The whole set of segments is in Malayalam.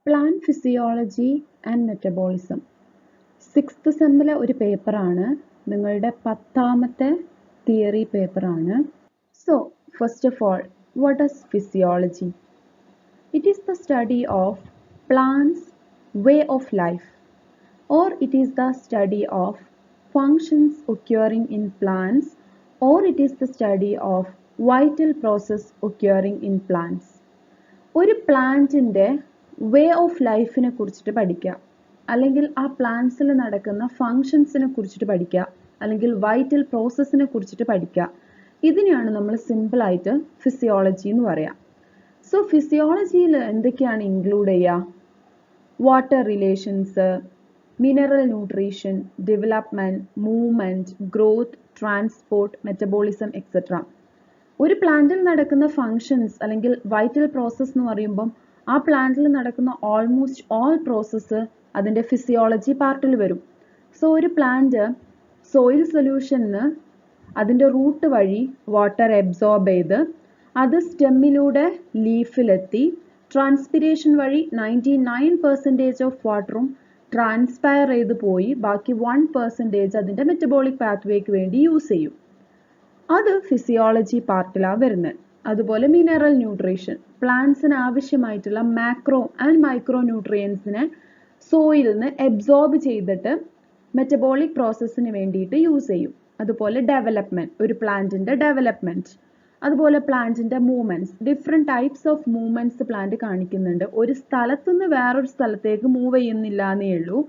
Plant Physiology and Metabolism. 6th സെമ്മിലെ ഒരു പേപ്പറാണ്, നിങ്ങളുടെ 10ാമത്തെ തിയറി പേപ്പറാണ്. So, first of all, what is physiology? It is the study of plants' way of life, or it is the study of functions occurring in plants, or it is the study of vital process occurring in plants. ഒരു പ്ലാന്റിൻ്റെ വേ ഓഫ് ലൈഫിനെ കുറിച്ചിട്ട് പഠിക്കുക, അല്ലെങ്കിൽ ആ പ്ലാന്റ്സിൽ നടക്കുന്ന ഫങ്ഷൻസിനെ കുറിച്ചിട്ട് പഠിക്കുക, അല്ലെങ്കിൽ വൈറ്റൽ പ്രോസസ്സിനെ കുറിച്ചിട്ട് പഠിക്കുക. ഇതിനെയാണ് നമ്മൾ സിമ്പിളായിട്ട് ഫിസിയോളജി എന്ന് പറയാം. സോ ഫിസിയോളജിയിൽ എന്തൊക്കെയാണ് ഇൻക്ലൂഡ് ചെയ്യുക? Water relations, mineral nutrition, development, movement, growth, transport, metabolism etcetera. ഒരു പ്ലാന്റിൽ നടക്കുന്ന ഫങ്ഷൻസ് അല്ലെങ്കിൽ വൈറ്റൽ പ്രോസസ്സ് എന്ന് പറയുമ്പം ആ പ്ലാന്റിൽ നടക്കുന്ന ഓൾമോസ്റ്റ് ഓൾ പ്രോസസ്സ് അതിൻ്റെ ഫിസിയോളജി പാർട്ടിൽ വരും. സോ ഒരു പ്ലാന്റ് സോയിൽ സൊല്യൂഷന് അതിൻ്റെ റൂട്ട് വഴി വാട്ടർ അബ്സോർബ് ചെയ്ത് അത് സ്റ്റെമ്മിലൂടെ ലീഫിലെത്തി ട്രാൻസ്പിരേഷൻ വഴി 99% ഓഫ് വാട്ടറും ട്രാൻസ്പയർ ചെയ്ത് പോയി ബാക്കി 1% അതിൻ്റെ മെറ്റബോളിക് പാത്വേക്ക് വേണ്ടി യൂസ് ചെയ്യും. അത് ഫിസിയോളജി പാർട്ടിലാണ് വരുന്നത്. അതുപോലെ മിനറൽ ന്യൂട്രീഷൻ, പ്ലാന്റ്സിന് ആവശ്യമായിട്ടുള്ള മാക്രോ ആൻഡ് മൈക്രോ ന്യൂട്രിയൻസിനെ സോയിലിൽ നിന്ന് അബ്സോർബ് ചെയ്തിട്ട് മെറ്റബോളിക് പ്രോസസ്സിന് വേണ്ടിയിട്ട് യൂസ് ചെയ്യും. അതുപോലെ ഡെവലപ്മെൻറ്റ്, ഒരു പ്ലാന്റിൻ്റെ ഡെവലപ്മെൻറ്റ്, അതുപോലെ പ്ലാന്റിൻ്റെ movements, different types of movements plant കാണിക്കുന്നുണ്ട്. ഒരു സ്ഥലത്തു നിന്ന് വേറൊരു സ്ഥലത്തേക്ക് മൂവ് ചെയ്യുന്നില്ല എന്നേ ഉള്ളൂ,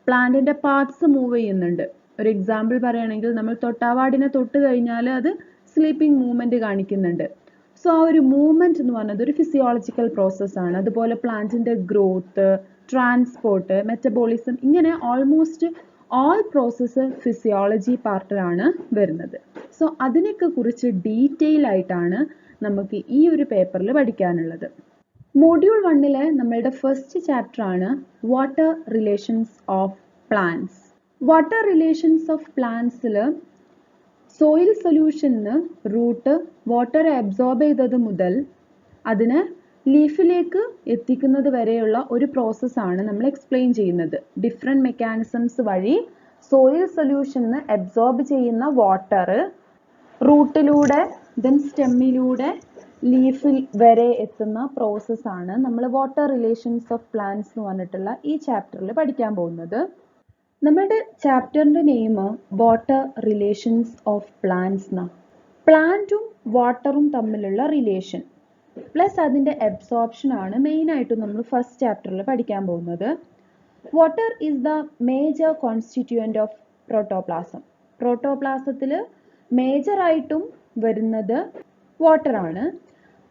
പ്ലാന്റിൻ്റെ പാർട്സ് മൂവ് ചെയ്യുന്നുണ്ട്. ഒരു എക്സാമ്പിൾ പറയുകയാണെങ്കിൽ നമ്മൾ തൊട്ടാവാടിനെ തൊട്ട് കഴിഞ്ഞാൽ അത് സ്ലീപ്പിംഗ് മൂവ്മെൻറ്റ് കാണിക്കുന്നുണ്ട്. സോ ആ ഒരു മൂവ്മെൻറ്റ് എന്ന് പറയുന്നത് ഒരു ഫിസിയോളജിക്കൽ പ്രോസസ്സാണ്. അതുപോലെ പ്ലാന്റിൻ്റെ ഗ്രോത്ത്, ട്രാൻസ്പോർട്ട്, മെറ്റബോളിസം, ഇങ്ങനെ ഓൾമോസ്റ്റ് ഓൾ പ്രോസസ്സ് ഫിസിയോളജി പാർട്ടിലാണ് വരുന്നത്. സോ അതിനൊക്കെ കുറിച്ച് ഡീറ്റെയിൽ ആയിട്ടാണ് നമുക്ക് ഈ ഒരു പേപ്പറിൽ പഠിക്കാനുള്ളത്. മോഡ്യൂൾ 1 നമ്മളുടെ ഫസ്റ്റ് ചാപ്റ്റർ ആണ് water relations of plants. Water relations of പ്ലാന്റ്സിൽ സോയിൽ സൊല്യൂഷന് റൂട്ട് വാട്ടർ അബ്സോർബ് ചെയ്തത് മുതൽ അതിനെ ലീഫിലേക്ക് എത്തിക്കുന്നത് വരെയുള്ള ഒരു പ്രോസസ്സാണ് നമ്മൾ എക്സ്പ്ലെയിൻ ചെയ്യുന്നത്. ഡിഫറെൻറ്റ് മെക്കാനിസംസ് വഴി സോയിൽ സൊല്യൂഷന് അബ്സോർബ് ചെയ്യുന്ന വാട്ടർ റൂട്ടിലൂടെ ദെൻ സ്റ്റെമ്മിലൂടെ ലീഫിൽ വരെ എത്തുന്ന പ്രോസസ്സാണ് നമ്മൾ വാട്ടർ റിലേഷൻസ് ഓഫ് പ്ലാന്റ്സ് എന്ന് പറഞ്ഞിട്ടുള്ള ഈ ചാപ്റ്ററിൽ പഠിക്കാൻ പോകുന്നത്. നമ്മുടെ ചാപ്റ്ററിൻ്റെ name water relations of plants എന്നാണ്. പ്ലാന്റും വാട്ടറും തമ്മിലുള്ള റിലേഷൻ പ്ലസ് അതിൻ്റെ അബ്സോർപ്ഷൻ ആണ് മെയിനായിട്ടും നമ്മൾ ഫസ്റ്റ് ചാപ്റ്ററിൽ പഠിക്കാൻ പോകുന്നത്. Water is the major constituent of protoplasm. പ്രോട്ടോപ്ലാസത്തിൽ മേജറായിട്ടും വരുന്നത് വാട്ടറാണ്,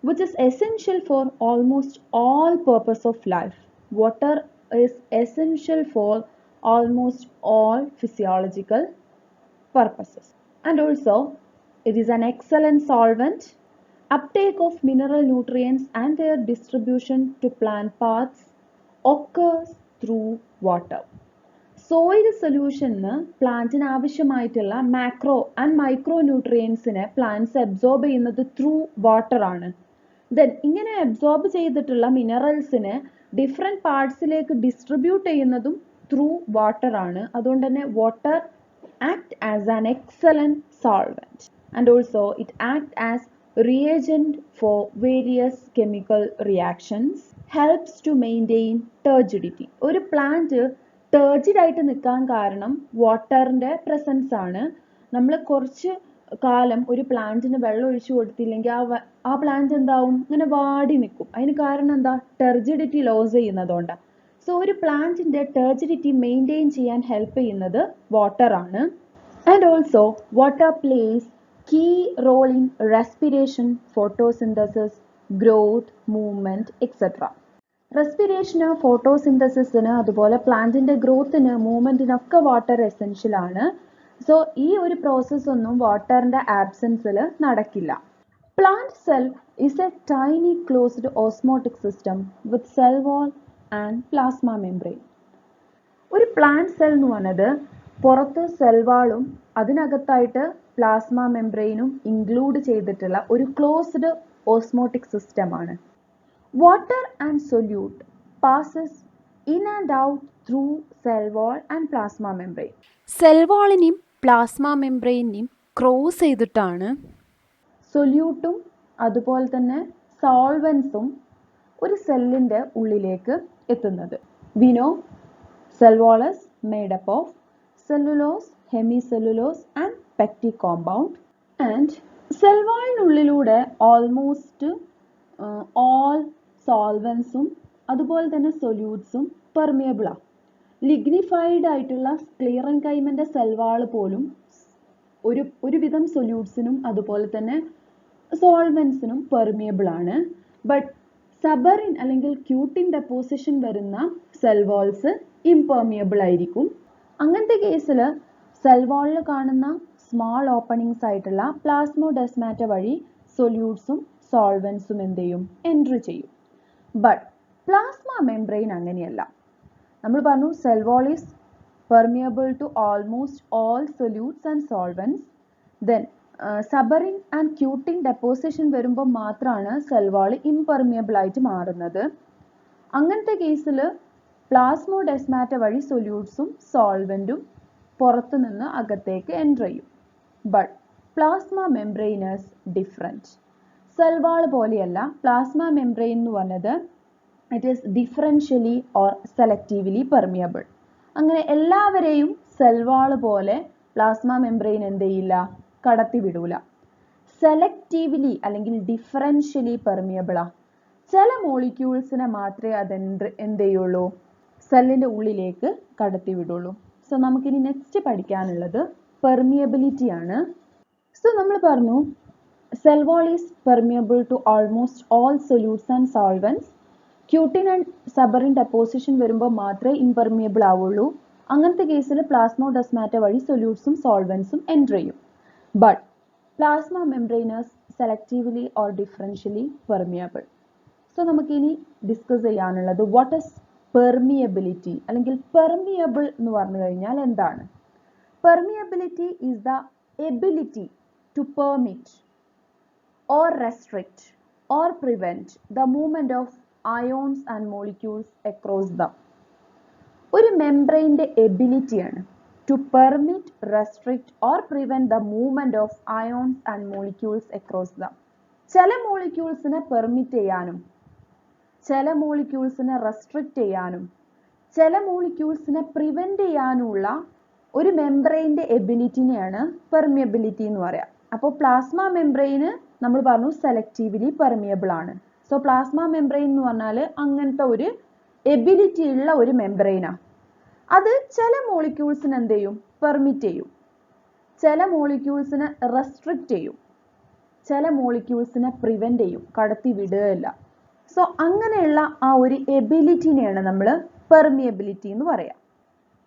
which is essential for almost all purpose of life. Water is essential for almost all physiological purposes, and also it is an excellent solvent. Uptake of mineral nutrients and their distribution to plant parts occurs through water. Soil solution പ്ലാന്റിന് ആവശ്യമായിട്ടുള്ള മാക്രോ ആൻഡ് മൈക്രോ ന്യൂട്രിയൻസിനെ പ്ലാന്റ്സ് അബ്സോർബ് ചെയ്യുന്നത് ത്രൂ വാട്ടർ ആണ്. ദെൻ ഇങ്ങനെ അബ്സോർബ് ചെയ്തിട്ടുള്ള മിനറൽസിനെ ഡിഫറെൻറ്റ് പാർട്സിലേക്ക് ഡിസ്ട്രിബ്യൂട്ട് ചെയ്യുന്നതും ത്രൂ വാട്ടർ ആണ്. അതുകൊണ്ട് തന്നെ water act as an excellent solvent and also it act as reagent for various chemical reactions, helps to maintain turgidity. ഒരു പ്ലാന്റ് ടർജിഡ് ആയിട്ട് നിൽക്കാൻ കാരണം വാട്ടറിൻ്റെ പ്രസൻസ് ആണ്. നമ്മൾ കുറച്ച് കാലം ഒരു പ്ലാന്റിന് വെള്ളം ഒഴിച്ചു കൊടുത്തില്ലെങ്കിൽ ആ പ്ലാന്റ് എന്താവും, ഇങ്ങനെ വാടി നിൽക്കും. അതിന് കാരണം എന്താ? ടർജിഡിറ്റി ലോസ് ചെയ്യുന്നതുകൊണ്ടാണ്. സോ ഒരു പ്ലാന്റിൻ്റെ ടർജിഡിറ്റി മെയിൻറ്റെയിൻ ചെയ്യാൻ ഹെൽപ്പ് ചെയ്യുന്നത് വാട്ടർ ആണ്. And also water plays key role in respiration, photosynthesis, growth, movement etcetera. റെസ്പിറേഷന്, ഫോട്ടോസിന്തസിസിന്, അതുപോലെ പ്ലാന്റിൻ്റെ ഗ്രോത്തിന്, മൂവ്മെൻറ്റിനൊക്കെ വാട്ടർ എസെൻഷ്യൽ ആണ്. സോ ഈ ഒരു പ്രോസസ്സ് ഒന്നും വാട്ടറിൻ്റെ ആബ്സെൻസിൽ നടക്കില്ല. Plant cell is a tiny closed osmotic system with cell wall and plasma membrane. ഒരു പ്ലാന്റ് സെൽ എന്ന് പറയുന്നത് പുറത്ത് സെൽ വാളും അതിനകത്തായിട്ട് പ്ലാസ്മ മെംബ്രെയിനും ഇൻക്ലൂഡ് ചെയ്തിട്ടുള്ള ഒരു ക്ലോസ്ഡ് ഓസ്മോട്ടിക് സിസ്റ്റം ആണ്. Water and solute passes in and out through cell wall and plasma membrane. Cell വാളിനെയും പ്ലാസ്മ മെംബ്രെയിനെയും ക്രോസ് ചെയ്തിട്ടാണ് സൊല്യൂട്ടും അതുപോലെ തന്നെ സോൾവൻസും ഒരു സെല്ലിൻ്റെ ഉള്ളിലേക്ക് എത്തുന്നത്. We know cell wall is made up of cellulose, hemicellulose and pectic compound. And cell വാളിനുള്ളിലൂടെ ഓൾമോസ്റ്റ് ഓൾ സോൾവൻസും അതുപോലെ തന്നെ സൊല്യൂട്ട്സും പെർമിയബിളാണ്. ലിഗ്നിഫൈഡ് ആയിട്ടുള്ള സ്ക്ലീറൻകൈമിൻ്റെ സെൽ വാൾ പോലും ഒരുവിധം സൊല്യൂട്ട്സിനും അതുപോലെ തന്നെ സോൾവൻസിനും പെർമിയബിൾ ആണ്. ബട്ട് സബറിൻ അല്ലെങ്കിൽ ക്യൂട്ടിൻ ഡെപ്പോസിഷൻ വരുന്ന സെൽ വാൾസ് ഇംപെർമിയബിൾ ആയിരിക്കും. അങ്ങനത്തെ കേസിൽ സെൽ വാളിൽ കാണുന്ന സ്മോൾ ഓപ്പണിങ്സ് ആയിട്ടുള്ള പ്ലാസ്മോഡെസ്മാറ്റ വഴി സൊല്യൂട്ട്സും സോൾവൻസും എന്ത് ചെയ്യും? എൻട്രി ചെയ്യും. ബട്ട് പ്ലാസ്മ മെംബ്രെയിൻ അങ്ങനെയല്ല. നമ്മൾ പറഞ്ഞു cell wall is permeable to almost all solutes and solvents. Then suberin and cutin deposition വരുമ്പോൾ മാത്രമാണ് സെൽ വാൾ ഇംപെർമിയബിൾ ആയിട്ട് മാറുന്നത്. അങ്ങനത്തെ കേസിൽ പ്ലാസ്മോഡെസ്മാറ്റ വഴി സൊല്യൂട്ട്സും സോൾവൻറ്റും പുറത്തു നിന്ന് അകത്തേക്ക് എൻറ്റർ ചെയ്യും. But plasma membrane is different. Cell wall പോലെയല്ല പ്ലാസ്മ മെംബ്രെയിൻ എന്ന് പറഞ്ഞത് it is differentially or selectively permeable. അങ്ങനെ എല്ലാവരെയും സെൽ വാൾ പോലെ പ്ലാസ്മ മെംബ്രെയിൻ എന്ത് ചെയ്യില്ല? കടത്തിവിടൂല. സെലക്റ്റീവ്ലി അല്ലെങ്കിൽ ഡിഫറൻഷ്യലി പെർമിയബിളാ. ചില മോളിക്യൂൾസിനെ മാത്രമേ അത് എന്ത് ചെയ്യുള്ളൂ? സെല്ലിൻ്റെ ഉള്ളിലേക്ക് കടത്തിവിടുള്ളൂ. സോ നമുക്കിനി നെക്സ്റ്റ് പഠിക്കാനുള്ളത് പെർമിയബിലിറ്റി ആണ്. സോ നമ്മൾ പറഞ്ഞു cell wall is permeable to almost all solutes and solvents. Cutin and suberin deposition വരുമ്പോൾ മാത്രമേ ഇംപെർമിയബിൾ ആവുള്ളൂ. അങ്ങനത്തെ കേസിൽ പ്ലാസ്മോഡെസ്മാറ്റ വഴി സൊല്യൂട്ട്സും സോൾവൻസും എൻറ്റർ ചെയ്യും. But plasma membrane is selectively or differentially permeable. So നമുക്കിനി ഡിസ്കസ് ചെയ്യാനുള്ളത് വാട്ട് ഈസ് പെർമിയബിലിറ്റി അല്ലെങ്കിൽ പെർമിയബിൾ എന്ന് പറഞ്ഞു കഴിഞ്ഞാൽ എന്താണ്? Permeability is the ability to permit or restrict or prevent the movement of ions and molecules across them. ഒരു മെംബ്രെയിൻ്റെ എബിലിറ്റിയാണ് to permit, restrict or prevent the movement of ions and molecules across them. ചില മോളിക്യൂൾസിനെ പെർമിറ്റ് ചെയ്യാനും ചില മോളിക്യൂൾസിനെ റെസ്ട്രിക്റ്റ് ചെയ്യാനും ചില മോളിക്യൂൾസിനെ പ്രിവെൻറ്റ് ചെയ്യാനുള്ള ഒരു മെംബ്രെയിൻ്റെ എബിലിറ്റിനെയാണ് പെർമിയബിലിറ്റി എന്ന് പറയുക. അപ്പോൾ പ്ലാസ്മ മെംബ്രെയിന് നമ്മൾ പറഞ്ഞു സെലക്റ്റീവ്ലി പെർമിയബിൾ ആണ്. സോ പ്ലാസ്മ മെംബ്രെയിൻ എന്ന് പറഞ്ഞാൽ അങ്ങനത്തെ ഒരു എബിലിറ്റി ഉള്ള ഒരു മെംബ്രെയിനാണ്. അത് ചില മോളിക്യൂൾസിന് എന്ത് ചെയ്യും? പെർമിറ്റ് ചെയ്യും. ചില മോളിക്യൂൾസിനെ റെസ്ട്രിക്റ്റ് ചെയ്യും. ചില മോളിക്യൂൾസിനെ പ്രിവെൻറ്റ് ചെയ്യും, കടത്തി വിടുകയില്ല. സോ അങ്ങനെയുള്ള ആ ഒരു എബിലിറ്റിനെയാണ് നമ്മൾ പെർമിയബിലിറ്റി എന്ന് പറയാം.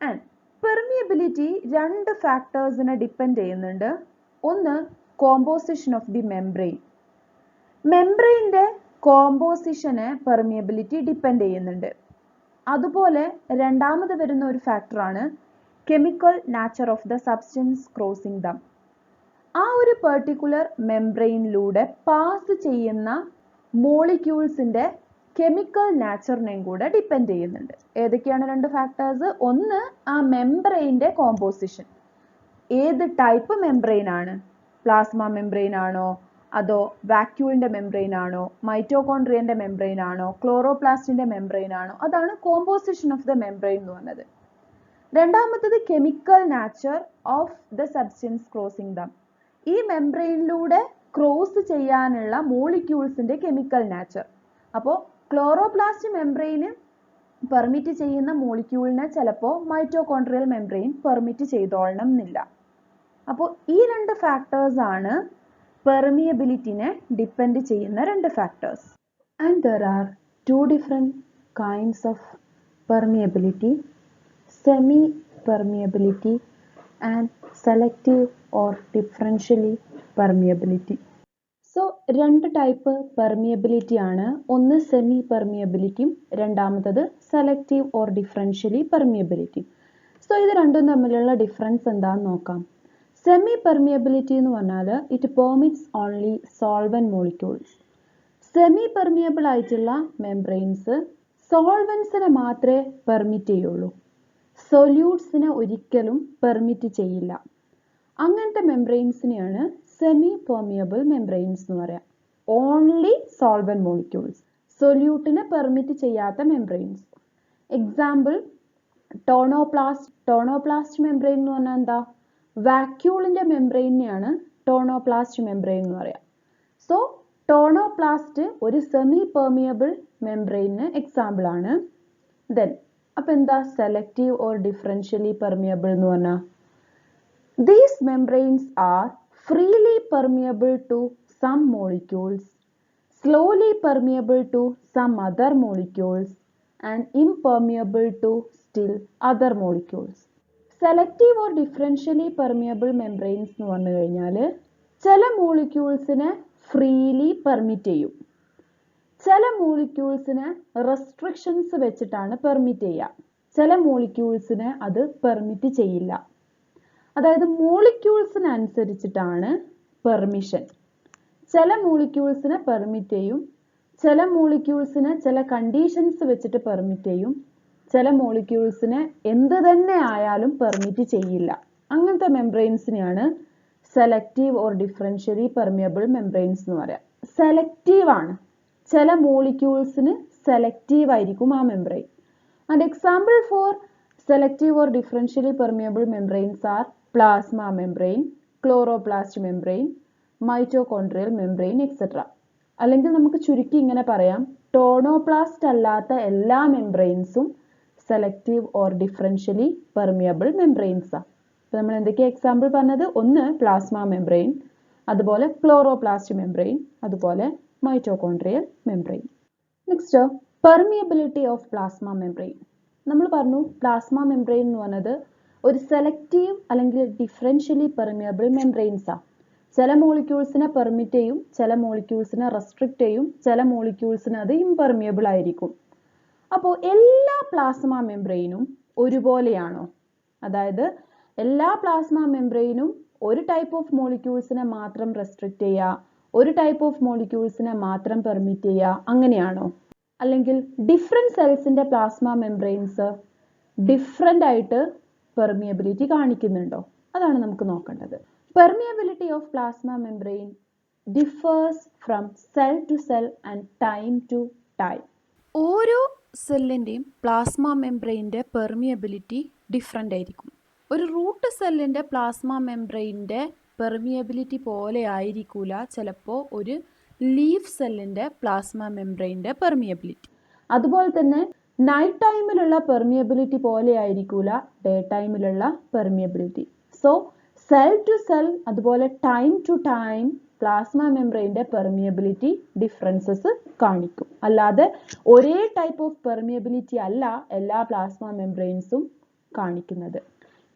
ആൻഡ് പെർമിയബിലിറ്റി രണ്ട് ഫാക്ടേഴ്സിനെ ഡിപ്പെൻഡ് ചെയ്യുന്നുണ്ട്. ഒന്ന് കോമ്പോസിഷൻ ഓഫ് ദി മെംബ്രെയിൻ. മെംബ്രെയിൻ്റെ കോമ്പോസിഷനെ പെർമിയബിലിറ്റി ഡിപ്പെൻഡ് ചെയ്യുന്നുണ്ട്. അതുപോലെ രണ്ടാമത് വരുന്ന ഒരു ഫാക്ടറാണ് chemical nature of the substance crossing them. ആ ഒരു പെർട്ടിക്കുലർ മെംബ്രെയിനിലൂടെ പാസ് ചെയ്യുന്ന മോളിക്യൂൾസിൻ്റെ കെമിക്കൽ നാച്ചറിനെയും കൂടെ ഡിപ്പെൻഡ് ചെയ്യുന്നുണ്ട്. ഏതൊക്കെയാണ് രണ്ട് ഫാക്ടേഴ്സ്? ഒന്ന് ആ മെംബ്രെയിൻ്റെ കോമ്പോസിഷൻ. ഏത് ടൈപ്പ് മെംബ്രെയിൻ ആണ്? പ്ലാസ്മ മെംബ്രെയിൻ ആണോ, അതോ വാക്യൂളിൻ്റെ മെംബ്രെയിൻ ആണോ, മൈറ്റോകോൺട്രിയൻ്റെ മെംബ്രെയിൻ ആണോ, ക്ലോറോപ്ലാസ്റ്റിൻ്റെ മെംബ്രെയിൻ ആണോ? അതാണ് കോമ്പോസിഷൻ ഓഫ് ദ മെംബ്രെയിൻ എന്ന് പറഞ്ഞത്. രണ്ടാമത്തത് chemical nature of the substance crossing dum. ഈ മെംബ്രെയിനിലൂടെ ക്രോസ് ചെയ്യാനുള്ള മോളിക്യൂൾസിൻ്റെ കെമിക്കൽ നാച്ചർ. അപ്പോൾ ക്ലോറോപ്ലാസ്റ്റ് മെംബ്രെയിന് പെർമിറ്റ് ചെയ്യുന്ന മോളിക്യൂളിനെ ചിലപ്പോൾ മൈറ്റോകോൺട്രിയൽ മെംബ്രെയിൻ പെർമിറ്റ് ചെയ്തോളണം എന്നില്ല. അപ്പോൾ ഈ രണ്ട് ഫാക്ടേഴ്സ് ആണ് പെർമിയബിലിറ്റിനെ ഡിപ്പെൻഡ് ചെയ്യുന്ന രണ്ട് factors. And there are two different kinds of permeability: semi permeability and selective or differentially permeability. So രണ്ട് ടൈപ്പ് പെർമിയബിലിറ്റി ആണ്. ഒന്ന് സെമി പെർമിയബിലിറ്റിയും രണ്ടാമത്തത് സെലക്റ്റീവ് ഓർ ഡിഫറൻഷ്യലി പെർമിയബിലിറ്റിയും. സോ ഇത് രണ്ടും തമ്മിലുള്ള ഡിഫറൻസ് എന്താണെന്ന് നോക്കാം. സെമി പെർമിയബിലിറ്റി എന്ന് പറഞ്ഞാൽ it permits only solvent molecules. Semi permeable ആയിട്ടുള്ള മെംബ്രെയിൻസ് സോൾവൻസിനെ മാത്രമേ പെർമിറ്റ് ചെയ്യുള്ളൂ, സൊല്യൂട്ട്സിനെ ഒരിക്കലും പെർമിറ്റ് ചെയ്യില്ല. അങ്ങനത്തെ മെംബ്രെയിൻസിനെയാണ് സെമി പെർമിയബിൾ മെംബ്രെയിൻസ് എന്ന് പറയാം. ഓൺലി സോൾവെന്റ് മോളിക്യൂൾസ്, സൊല്യൂട്ടിനെ പെർമിറ്റ് ചെയ്യാത്ത membranes. Example tonoplast. Tonoplast membrane എന്ന് പറഞ്ഞാൽ എന്താ? വാക്യൂളിന്റെ മെംബ്രെയിനെയാണ് ടോണോപ്ലാസ്റ്റ് മെംബ്രെയിൻ എന്ന് പറയാം. സോ ടോണോപ്ലാസ്റ്റ് ഒരു സെമി പെർമിയബിൾ മെംബ്രെയിന് എക്സാമ്പിൾ ആണ്. ദെൻ അപ്പൊ എന്താ സെലക്റ്റീവ് ഓർ ഡിഫറൻഷ്യലി പെർമിയബിൾ എന്ന് പറഞ്ഞാൽ? These membranes are freely permeable to some molecules, slowly permeable to some other molecules and impermeable to still other molecules. Selective or differentially permeable membranes എന്ന് പറഞ്ഞു കഴിഞ്ഞാൽ ചില മോളിക്യൂൾസിനെ ഫ്രീലി പെർമിറ്റ് ചെയ്യും, ചില മോളിക്യൂൾസിനെ റെസ്ട്രിക്ഷൻസ് വെച്ചിട്ടാണ് പെർമിറ്റ് ചെയ്യുക, ചില മോളിക്യൂൾസിനെ അത് പെർമിറ്റ് ചെയ്യില്ല. അതായത് മോളിക്യൂൾസിനനുസരിച്ചിട്ടാണ് പെർമിഷൻ. ചില മോളിക്യൂൾസിനെ പെർമിറ്റ് ചെയ്യും, ചില മോളിക്യൂൾസിനെ ചില കണ്ടീഷൻസ് വെച്ചിട്ട് പെർമിറ്റ് ചെയ്യും, ചില മോളിക്യൂൾസിനെ എന്ത് തന്നെ ആയാലും പെർമിറ്റ് ചെയ്യില്ല. അങ്ങനത്തെ മെംബ്രെയിൻസിനെയാണ് selective or differentially permeable membranes എന്ന് പറയാം. സെലക്റ്റീവ് ആണ്, ചില മോളിക്യൂൾസിന് സെലക്റ്റീവ് ആയിരിക്കും ആ membrane. And example for selective or differentially permeable membranes are plasma membrane, chloroplast membrane, mitochondrial membrane etcetera. അല്ലെങ്കിൽ നമുക്ക് ചുരുക്കി ഇങ്ങനെ പറയാം, ടോണോപ്ലാസ്റ്റ് അല്ലാത്ത എല്ലാ മെംബ്രെയിൻസും സെലക്റ്റീവ് ഓർ ഡിഫറൻഷ്യലി പെർമിയബിൾ മെംബ്രെയിൻസാണ്. അപ്പോൾ നമ്മൾ എന്തൊക്കെയാണ് എക്സാമ്പിൾ പറഞ്ഞത്? ഒന്ന് പ്ലാസ്മ മെംബ്രെയിൻ, അതുപോലെ ക്ലോറോപ്ലാസ്റ്റ് മെംബ്രെയിൻ, അതുപോലെ mitochondrial membrane. Next permeability of plasma membrane. നമ്മൾ പറഞ്ഞു പ്ലാസ്മ മെംബ്രെയിൻ എന്ന് പറഞ്ഞത് ഒരു സെലക്റ്റീവ് അല്ലെങ്കിൽ ഡിഫറൻഷ്യലി പെർമിയബിൾ മെംബ്രെയിൻസാണ്. ചില മോളിക്യൂൾസിനെ പെർമിറ്റ് ചെയ്യും, ചില മോളിക്യൂൾസിനെ റെസ്ട്രിക്റ്റ് ചെയ്യും, ചില മോളിക്യൂൾസിന് അത് ഇംപെർമിയബിൾ ആയിരിക്കും. അപ്പോൾ എല്ലാ പ്ലാസ്മ മെംബ്രെയിനും ഒരുപോലെയാണോ? അതായത് എല്ലാ പ്ലാസ്മ മെംബ്രെയിനും ഒരു ടൈപ്പ് ഓഫ് മോളിക്യൂൾസിനെ മാത്രം റെസ്ട്രിക്റ്റ് ചെയ്യുക, ഒരു ടൈപ്പ് ഓഫ് മോളിക്യൂൾസിനെ മാത്രം പെർമിറ്റ് ചെയ്യുക, അങ്ങനെയാണോ? അല്ലെങ്കിൽ ഡിഫറെൻറ്റ് സെൽസിൻ്റെ പ്ലാസ്മ മെംബ്രെയിൻസ് ഡിഫറെൻ്റ് ആയിട്ട് പെർമിയബിലിറ്റി കാണിക്കുന്നുണ്ടോ? അതാണ് നമുക്ക് നോക്കേണ്ടത്. Permeability of plasma membrane differs from cell to cell and time to time. ഓരോ സെല്ലിൻ്റെയും പ്ലാസ്മ മെംബ്രെയിൻ്റെ പെർമിയബിലിറ്റി ഡിഫറെൻ്റ് ആയിരിക്കും. ഒരു റൂട്ട് സെല്ലിൻ്റെ പ്ലാസ്മ മെംബ്രെയിൻ്റെ പെർമിയബിലിറ്റി പോലെ ആയിരിക്കില്ല ചിലപ്പോൾ ഒരു ലീഫ് സെല്ലിൻ്റെ പ്ലാസ്മ മെംബ്രെയിൻ്റെ പെർമിയബിലിറ്റി. അതുപോലെ തന്നെ നൈറ്റ് ടൈമിലുള്ള പെർമിയബിലിറ്റി പോലെ ആയിരിക്കില്ല ഡേ ടൈമിലുള്ള permeability. So cell to cell അതുപോലെ ടൈം ടു ടൈം പ്ലാസ്മ മെംബ്രെയിൻ്റെ പെർമിയബിലിറ്റി ഡിഫറൻസസ് കാണിക്കും. അല്ലാതെ ഒരേ ടൈപ്പ് ഓഫ് പെർമിയബിലിറ്റി അല്ല എല്ലാ പ്ലാസ്മ മെംബ്രെയിൻസും കാണിക്കുന്നത്.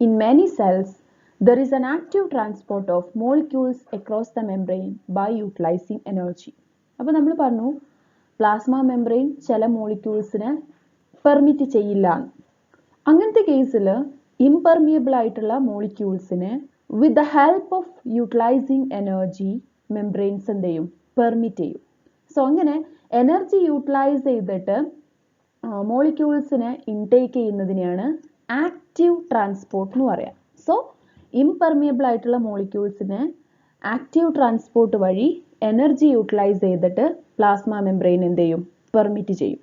In many cells there is an active transport of molecules across the membrane by utilizing energy. അപ്പോൾ നമ്മൾ പറഞ്ഞു പ്ലാസ്മ മെംബ്രെയിൻ ചില മോളിക്യൂൾസിനെ പെർമിറ്റ് ചെയ്യില്ല. അങ്ങനത്തെ കേസിൽ ഇംപെർമിയബിൾ ആയിട്ടുള്ള മോളിക്യൂൾസിനെ with the help of utilizing energy membranes എന്ത് ചെയ്യും? പെർമിറ്റ് ചെയ്യും. സോ അങ്ങനെ എനർജി യൂട്ടിലൈസ് ചെയ്തിട്ട് മോളിക്യൂൾസിനെ ഇൻടേക്ക് ചെയ്യുന്നതിനെയാണ് ആക്റ്റീവ് ട്രാൻസ്പോർട്ട് എന്ന് പറയാം. സോ ഇംപെർമിയബിൾ ആയിട്ടുള്ള മോളിക്യൂൾസിനെ ആക്റ്റീവ് ട്രാൻസ്പോർട്ട് വഴി എനർജി യൂട്ടിലൈസ് ചെയ്തിട്ട് പ്ലാസ്മ മെംബ്രെയിൻ എന്ത് ചെയ്യും? പെർമിറ്റ് ചെയ്യും.